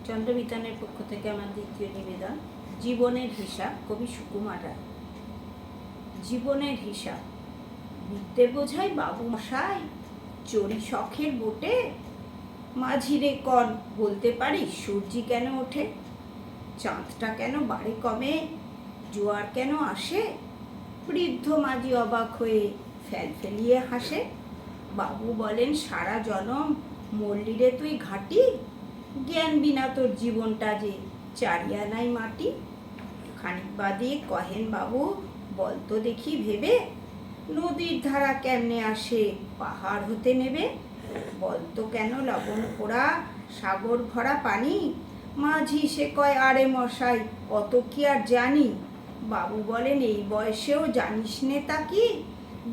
চন্দ্রবিতানের পক্ষ থেকে আমার দ্বিতীয় নিবেদন, জীবনের হিসাব, কবি সুকুমার রায়। জীবনের হিসাব। বিদ্যে বোঝাই বাবু মশাই, চড়ি শখের বোটে, মাঝিরে কন বলতে পারিস সূর্যি কেন ওঠে, চাঁদটা কেন বাড়ে কমে, জোয়ার কেন আসে, বৃদ্ধ মাঝি অবাক হয়ে ফেলফেলিয়ে হাসে। বাবু বলেন সারা জনম মল্লিরে তুই ঘাটি, জ্ঞান বিনা তোর জীবনটা যে চারিয়ানাই মাটি। খানিক বাদে কহেন বাবু বলতো দেখি ভেবে, নদীর ধারা কেমনে আসে পাহাড় হতে নেবে, বলতো কেন লবণ পোড়া সাগর ভরা পানি, মাঝি সে কয় আরে মশাই অত কি আর জানি। বাবু বলেন এই বয়সেও জানিস নে তা কি,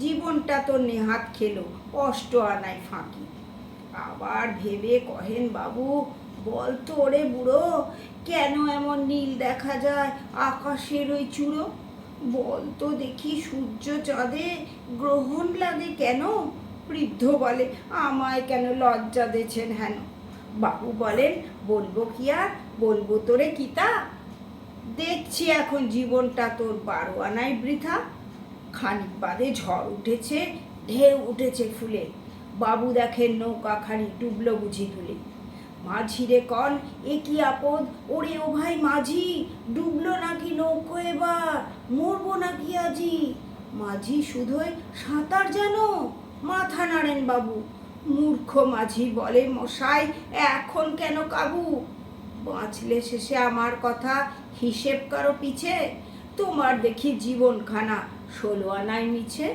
জীবনটা তোর নেহাত খেলো কষ্ট আনাই ফাঁকি। আবার ভেবে কহেন বাবু বলতো ওরে বুড়ো, কেন এমন নীল দেখা যায় আকাশের ওই চূড়ো, বলতো দেখি সূর্য চাঁদে গ্রহণ লাগে কেন, বৃদ্ধ বলে আমায় কেন লজ্জা দেছেন হেন। বাবু বলেন বলবো কি আর বলবো তোরে কিতা, দেখছি এখন জীবনটা তোর 12 আনাই বৃথা। খানিক বাদে ঝড় উঠেছে, ঢেউ উঠেছে ফুলে, বাবু দেখেন নৌকাখানি ডুবলো বুঝি তুলে। মাঝিরে কন এ কি আপদ, ওরে ও ভাই মাঝি, ডুবলো নাকি নৌকো এবার, মরবো নাকি আজি। মাঝি শুধোই সাঁতার জানো, মাথা নাড়েন বাবু। মূর্খ মাঝি বলে মশাই এখন কেন কাবু, বাঁচলে শেষে আমার কথা হিসেব করো পিছে, তোমার দেখি জীবনখানা 16 আনাই মিছে।